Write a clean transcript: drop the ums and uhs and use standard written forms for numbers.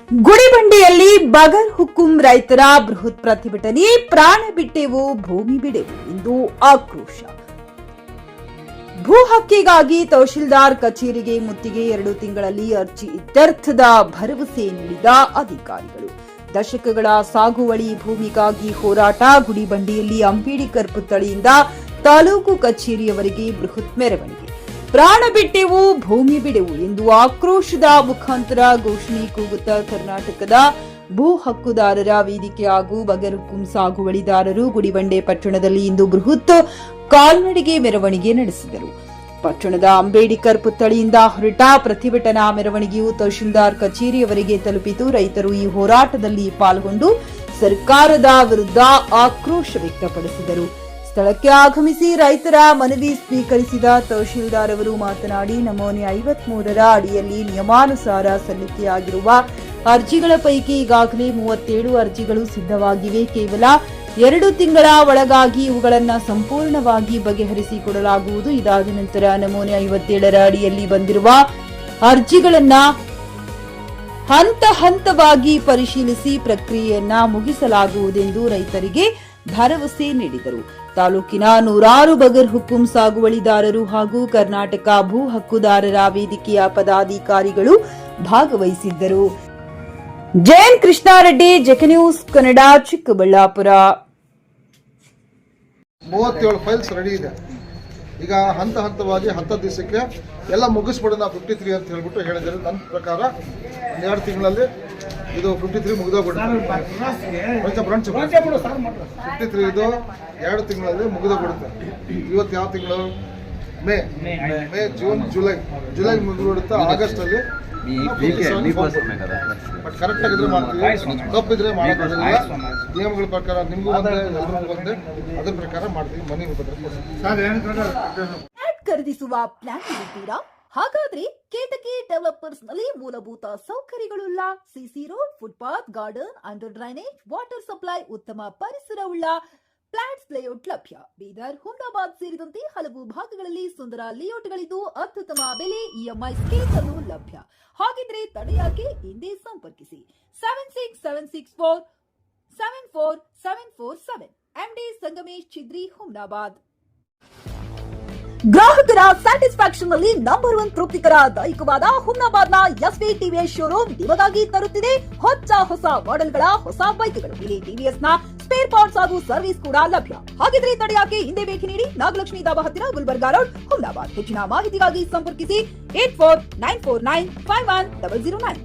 ಗುಡಿಬಂಡೆಯಲ್ಲಿ ಬಗರ್ ಹುಕುಂ ರೈತರ ಬೃಹತ್ ಪ್ರತಿಭಟನೆ. ಪ್ರಾಣ ಬಿಟ್ಟೆವು ಭೂಮಿ ಬಿಡೆವು ಎಂದು ಆಕ್ರೋಶ. ಭೂ ಹಕ್ಕಿಗಾಗಿ ತಹಶೀಲ್ದಾರ್ ಕಚೇರಿಗೆ ಮುತ್ತಿಗೆ. 2 ತಿಂಗಳಲ್ಲಿ ಅರ್ಜಿ ಇತ್ಯರ್ಥದ ಭರವಸೆ ನೀಡಿದ ಅಧಿಕಾರಿಗಳು. ದಶಕಗಳ ಸಾಗುವಳಿ ಭೂಮಿಗಾಗಿ ಹೋರಾಟ. ಗುಡಿಬಂಡೆಯಲ್ಲಿ ಅಂಬೇಡ್ಕರ್ ಪುತ್ಥಳಿಯಿಂದ ತಾಲೂಕು ಕಚೇರಿಯವರೆಗೆ ಬೃಹತ್ ಮೆರವಣಿಗೆ. ಪ್ರಾಣ ಬಿಟ್ಟೆವು ಭೂಮಿ ಬಿಡೆವು ಎಂದು ಆಕ್ರೋಶದ ಮುಖಾಂತರ ಘೋಷಣೆ ಕೂಗುತ್ತಾ ಕರ್ನಾಟಕದ ಭೂ ಹಕ್ಕುದಾರರ ವೇದಿಕೆ ಹಾಗೂ ಬಗರ್ ಹುಕುಂ ಸಾಗುವಳಿದಾರರು ಗುಡಿಬಂಡೆ ಪಟ್ಟಣದಲ್ಲಿ ಇಂದು ಬೃಹತ್ ಕಾಲ್ನಡಿಗೆ ಮೆರವಣಿಗೆ ನಡೆಸಿದರು. ಪಟ್ಟಣದ ಅಂಬೇಡ್ಕರ್ ಪುತ್ಥಳಿಯಿಂದ ಹೊರಟ ಪ್ರತಿಭಟನಾ ಮೆರವಣಿಗೆಯು ತಹಶೀಲ್ದಾರ್ ಕಚೇರಿಯವರೆಗೆ ತಲುಪಿತು. ರೈತರು ಈ ಹೋರಾಟದಲ್ಲಿ ಪಾಲ್ಗೊಂಡು ಸರ್ಕಾರದ ವಿರುದ್ಧ ಆಕ್ರೋಶ ವ್ಯಕ್ತಪಡಿಸಿದರು. ಸ್ಥಳಕ್ಕೆ ಆಗಮಿಸಿ ರೈತರ ಮನವಿ ಸ್ವೀಕರಿಸಿದ ತಹಶೀಲ್ದಾರ್ ಅವರು ಮಾತನಾಡಿ, ನಮೂನೆ 53ರ ಅಡಿಯಲ್ಲಿ ನಿಯಮಾನುಸಾರ ಸಲ್ಲಿಕೆಯಾಗಿರುವ ಅರ್ಜಿಗಳ ಪೈಕಿ ಈಗಾಗಲೇ 37 ಅರ್ಜಿಗಳು ಸಿದ್ಧವಾಗಿವೆ. ಕೇವಲ 2 ತಿಂಗಳ ಒಳಗಾಗಿ ಇವುಗಳನ್ನು ಸಂಪೂರ್ಣವಾಗಿ ಬಗೆಹರಿಸಿಕೊಡಲಾಗುವುದು. ಇದಾದ ನಂತರ ನಮೂನೆ 57ರ ಅಡಿಯಲ್ಲಿ ಬಂದಿರುವ ಅರ್ಜಿಗಳನ್ನ ಹಂತ ಹಂತವಾಗಿ ಪರಿಶೀಲಿಸಿ ಪ್ರಕ್ರಿಯೆಯನ್ನ ಮುಗಿಸಲಾಗುವುದೆಂದು ರೈತರಿಗೆ ಭರವಸೆ ನೀಡಿದರು. ತಾಲೂಕಿನ 100 ಬಗರ್ ಹುಕುಂ ಸಾಗುವಳಿದಾರರು ಹಾಗೂ ಕರ್ನಾಟಕ ಭೂ ಹಕ್ಕುದಾರರ ವೇದಿಕೆಯ ಪದಾಧಿಕಾರಿಗಳು ಭಾಗವಹಿಸಿದ್ದರು. J N Krishna Reddy, JK news Kannada, Chikkaballapur. 37 files ready ಇದೆ. ಈಗ ಹಂತ ಹಂತವಾಗಿ 10 ದಿವಸಕ್ಕೆ ಎಲ್ಲ ಮುಗಿಸ್ಬಿಡೋಣ. 53 ಅಂತ ಹೇಳ್ಬಿಟ್ಟು ಹೇಳಿದ್ದಾರೆ. ನನ್ನ ಪ್ರಕಾರ 2 ತಿಂಗಳಲ್ಲಿ ಇದು 53 ಮುಗಿದೋಗ್ಬಿಡುತ್ತೆ. 53 ಇದು 2 ತಿಂಗಳಲ್ಲಿ ಮುಗಿದೋಗ್ಬಿಡುತ್ತೆ. ಇವತ್ತು ಯಾವ ತಿಂಗಳು? ಮೇ, ಜೂನ್, ಜುಲೈ ಮುಗಿದ್ಬಿಡುತ್ತೆ. ಆಗಸ್ಟ್ ಅಲ್ಲಿ ಬಟ್ ಕರೆಕ್ಟ್ ಆಗಿದ್ರೆ ಮಾಡ್ತೀವಿ, ತಪ್ಪಿದ್ರೆ ಮಾಡೋದಿಲ್ಲ. ನಿಯಮಗಳ ಪ್ರಕಾರ ನಿಮಗೂ ಬಂದ್ರೆ ಎಲ್ಲರಿಗೂ ಬಂದ್ರೆ ಅದ್ರ ಪ್ರಕಾರ ಮಾಡ್ತೀವಿ. ಮನೆ ಖರೀದಿಸುವ ಪ್ಲಾನ್ ಇದ್ದೀರಾ? ಹಾಗಾದ್ರೆ ಕೇತಕಿ ಡೆವಲಪರ್ಸ್ ನಲ್ಲಿ ಮೂಲಭೂತ ಸೌಕರ್ಯಗಳುಳ್ಳ CC road, footpath, garden, under drainage, water supply, ಉತ್ತಮ ಪರಿಸರವುಳ್ಳ ಫ್ಲಾಟ್ಸ್ ಲೇಔಟ್ ಲಭ್ಯ. ಬೀದರ್, ಹುಮ್ನಾಬಾದ್ ಸೇರಿದಂತೆ ಹಲವು ಭಾಗಗಳಲ್ಲಿ ಸುಂದರ ಲೇಔಟ್ಗಳಿದ್ದು ಅತ್ಯುತ್ತಮ ಬೆಲೆ, ಇಎಂಐ ಸ್ಕೀಮ್ಸ್ ಅನ್ನು ಲಭ್ಯ. ಹಾಗಿದ್ರೆ ತಡೆಯಾಕೆ? ಹಿಂದೆ ಸಂಪರ್ಕಿಸಿ 7676474747 ಎಂಡಿ ಸಂಗಮೇಶ್ ಚಿದ್ರಿ, ಹುಮ್ನಾಬಾದ್. ಗ್ರಾಹಕರ ಸ್ಯಾಟಿಸ್ಫ್ಯಾಕ್ಷನ್ ನಲ್ಲಿ ನಂಬರ್ 1 ತೃಪ್ತಿಕರ ದೈಹಿಕವಾದ ಹುಮ್ನಾಬಾದ್ನ ಎಸ್ವಿ ಟಿವಿಎಸ್ ಶೋರೂಮ್ ನಿಮಗಾಗಿ ತರುತ್ತಿದೆ ಹೊಸ ಮಾಡೆಲ್ಗಳ ಹೊಸ ಬೈಕ್ಗಳು. ಇಲ್ಲಿ ಟಿವಿಎಸ್ ನ ಸ್ಪೇರ್ ಪಾರ್ಟ್ಸ್ ಹಾಗೂ ಸರ್ವಿಸ್ ಕೂಡ ಲಭ್ಯ. ಹಾಗಿದ್ರೆ ತಡೆಯಾಕೆ? ಹಿಂದೆ ಭೇಟಿ ನೀಡಿ. ನಾಗಲಕ್ಷ್ಮಿ ದಾಬಾ ಹತ್ತಿರ, ಗುಲ್ಬರ್ಗಾ ರೋಡ್, ಹುಮ್ನಾಬಾದ್. ಹೆಚ್ಚಿನ ಮಾಹಿತಿಗಾಗಿ ಸಂಪರ್ಕಿಸಿ 8494951009.